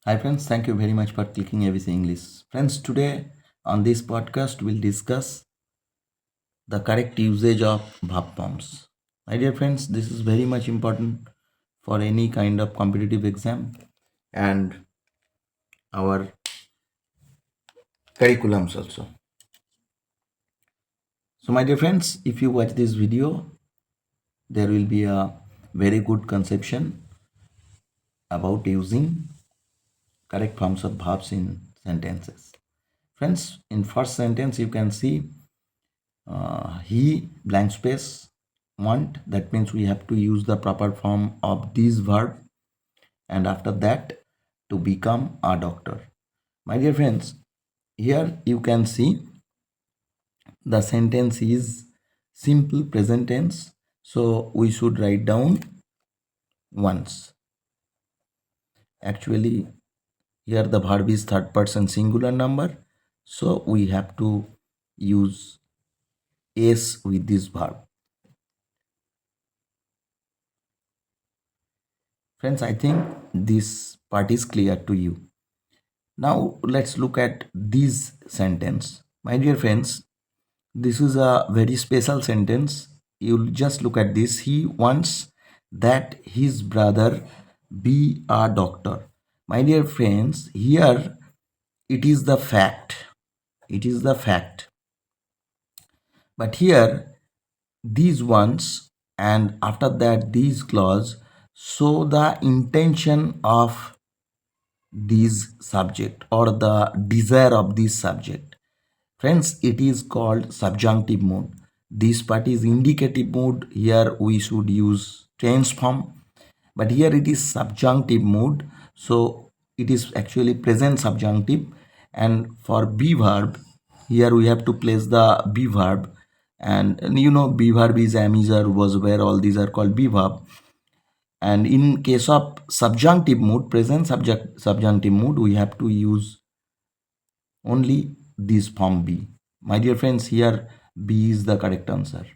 Hi friends, thank you very much for clicking ABC English. Friends, today on this podcast we'll discuss the correct usage of verb forms. My dear friends, this is very much important for any kind of competitive exam and our curriculums also. So my dear friends, if you watch this video, there will be a very good conception about using correct forms of verbs in sentences. Friends, in first sentence you can see he blank space want, that means we have to use the proper form of this verb, and after that to become a doctor. My dear friends, here you can see the sentence is simple present tense, so we should write down once. Actually here the verb is third person singular number, so we have to use s with this verb. Friends, I think this part is clear to you. Now let's look at this sentence. My dear friends, this is a very special sentence. You'll just look at this. He wants that his brother be a doctor. My dear friends, here it is the fact. It is the fact. But here these ones and after that these clause show the intention of this subject or the desire of this subject. Friends, it is called subjunctive mood. This part is indicative mood. Here we should use tense form, but here it is subjunctive mood, so it is actually present subjunctive. And for be verb, here we have to place the be verb, and you know be verb is am, is, are, was, where, all these are called be verb. And in case of subjunctive mood, present subjunctive mood, we have to use only this form be. My dear friends, here B is the correct answer.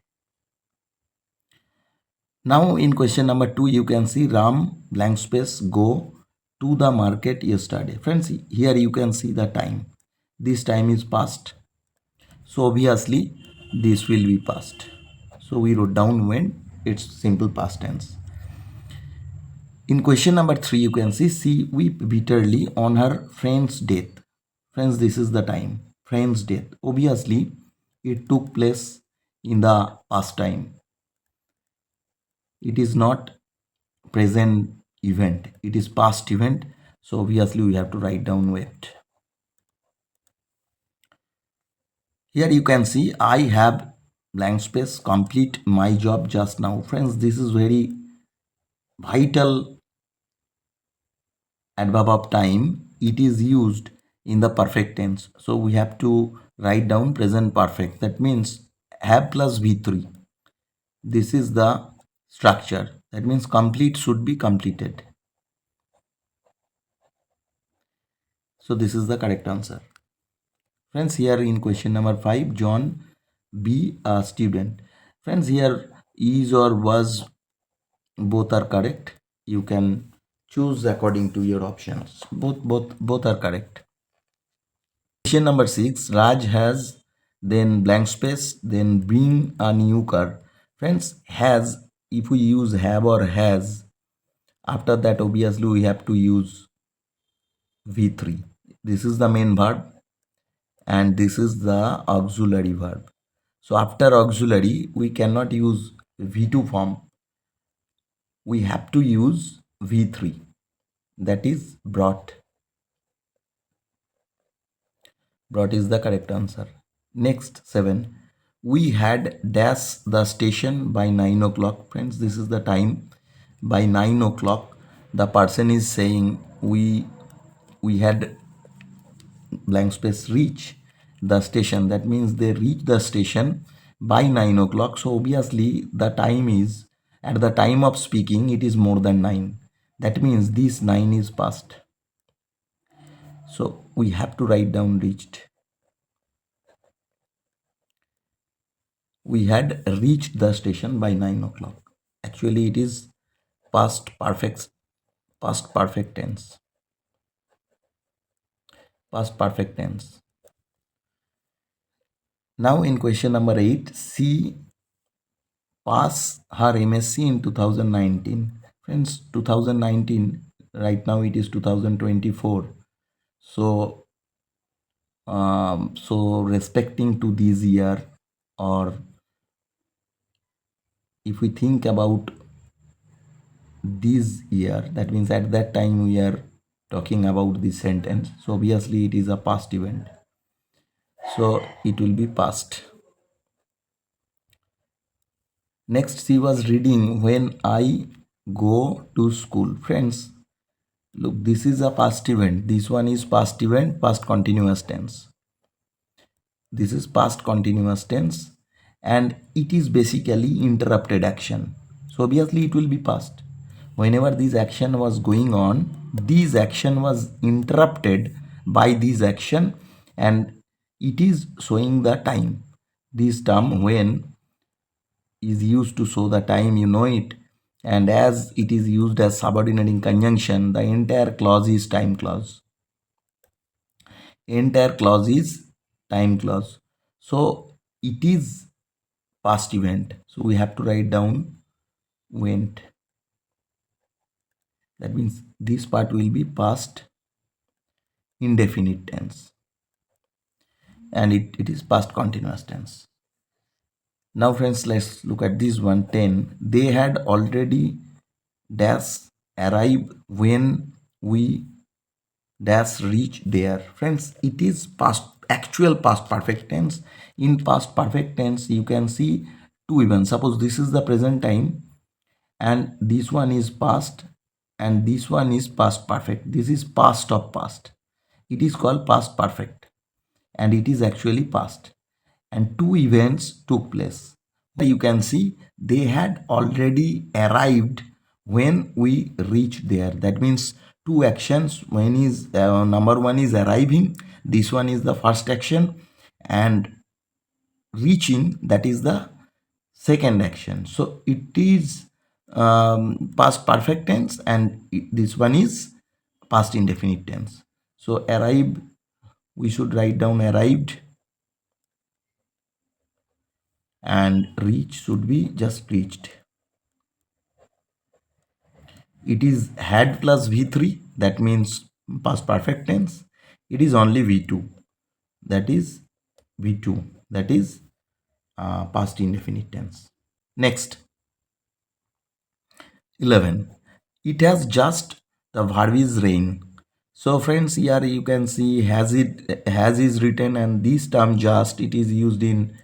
Now in question number 2, you can see Ram blank space go to the market yesterday. Friends, here you can see the time. This time is past, so obviously this will be past. So we wrote down when, it's simple past tense. In question number 3, you can see she weep bitterly on her friend's death. Friends, this is the time. Friend's death. Obviously, it took place in the past time. It is not present event. It is past event. So obviously, we have to write down wept. Here you can see I have blank space complete my job just now. Friends, this is very vital adverb of time. It is used in the perfect tense, so we have to write down present perfect. That means have plus v3. This is the structure. That means complete should be completed. So this is the correct answer. Friends, here in question number 5, John be a student. Friends, here is or was both are correct. You can choose according to your options. Both are correct. Question number 6, Raj has, then blank space, then bring a new car. Friends, has, if we use have or has, after that obviously we have to use v3. This is the main verb and this is the auxiliary verb. So after auxiliary we cannot use v2 form. We have to use v3, that is brought. Brought is the correct answer. Next, 7. We had dash the station by 9 o'clock. Friends, this is the time. By 9 o'clock, the person is saying we had blank space reach the station. That means they reach the station by 9 o'clock. So obviously the time is, at the time of speaking, it is more than 9. That means this 9 is past. So we have to write down reached. We had reached the station by 9 o'clock. Actually, it is past perfect tense. past perfect tense. Now in question number 8, she pass her MSc in 2019. Friends, 2019, right now it is 2024. So, so respecting to this year, or if we think about this year, that means at that time we are talking about this sentence. So obviously it is a past event. So it will be past. Next, she was reading when I go to school. Friends, look, this is a past event. This one is past event, past continuous tense. This is past continuous tense, and it is basically interrupted action. So obviously it will be past. Whenever this action was going on, this action was interrupted by this action, and it is showing the time. This term when is used to show the time, you know it, and as it is used as subordinating conjunction, the entire clause is time clause. Entire clause is time clause. So it is past event. So we have to write down went. That means this part will be past indefinite tense, and it is past continuous tense. Now friends, let's look at this one. 10. They had already dash arrived when we dash reach there. Friends, it is past, actual past perfect tense. In past perfect tense you can see two events. Suppose this is the present time and this one is past and this one is past perfect. This is past of past. It is called past perfect and it is actually past, and two events took place. You can see they had already arrived when we reached there. That means two actions. When is number one is arriving, this one is the first action, and reaching, that is the second action. So it is past perfect tense, and this one is past indefinite tense. So arrive, we should write down arrived, and reach should be just reached. It is had plus v3, that means past perfect tense. It is only v2, that is v2, that is past indefinite tense. Next, 11. It has just, the verb is rain. So friends, here you can see has is written, and this term just, it is used in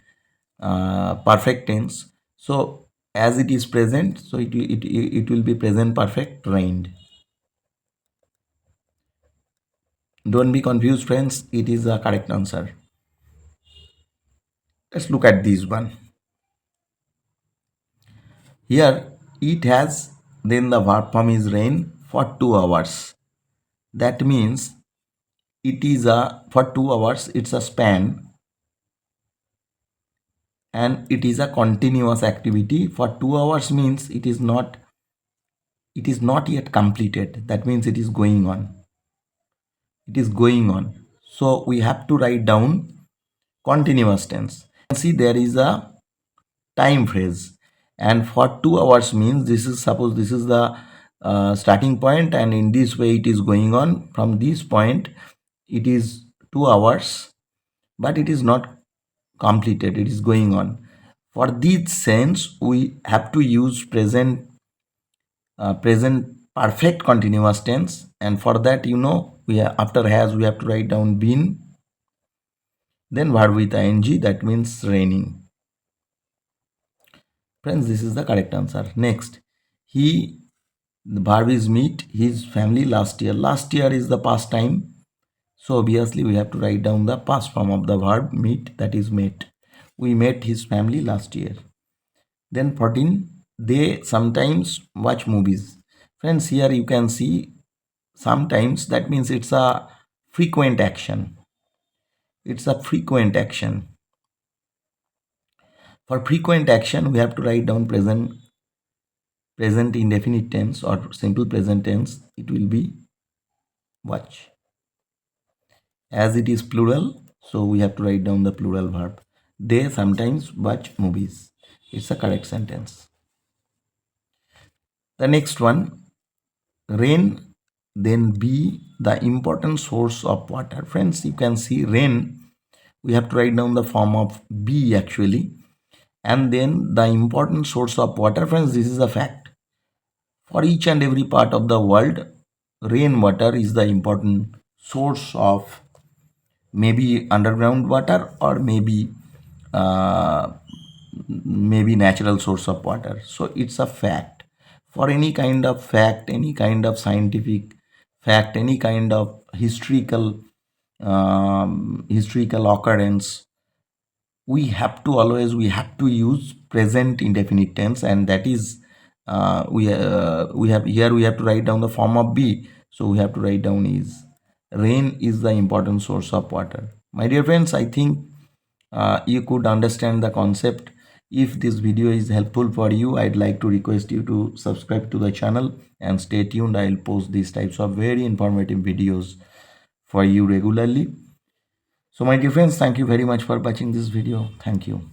perfect tense. So as it is present, so it will be present perfect rained. Don't be confused friends, it is a correct answer. Let's look at this one. Here it has, then the verb form is rain for 2 hours. That means it is a, for 2 hours it's a span, and it is a continuous activity. For 2 hours means it is not yet completed. That means it is going on. It is going on. So we have to write down continuous tense. You can see there is a time phrase, and for 2 hours means this is, suppose this is the starting point, and in this way it is going on. From this point it is 2 hours, but it is not completed, it is going on. For this sense we have to use present perfect continuous tense, and for that, you know, we have, after has we have to write down been, then verb with ing, that means raining. Friends, this is the correct answer. Next, he, the verb is meet his family last year. Last year is the past time, so obviously we have to write down the past form of the verb meet, that is met. We met his family last year. Then 14, they sometimes watch movies. Friends, here you can see sometimes, that means it's a frequent action. It's a frequent action. For frequent action we have to write down present indefinite tense or simple present tense. It will be watch. as it is plural, so we have to write down the plural verb. They sometimes watch movies. It's a correct sentence. The next one, rain then be the important source of water. Friends, you can see rain, we have to write down the form of be actually, and then the important source of water. Friends, this is a fact. For each and every part of the world, rainwater is the important source of maybe underground water, or uh, maybe natural source of water. So it's a fact. For any kind of fact, any kind of scientific fact, any kind of historical occurrence, we have to use present indefinite tense, and that is we have here, we have to write down the form of be. So we have to write down is rain is the important source of water. My dear friends, I think you could understand the concept. If this video is helpful for you, I'd like to request you to subscribe to the channel and stay tuned. I'll post these types of very informative videos for you regularly. So my dear friends, thank you very much for watching this video. Thank you.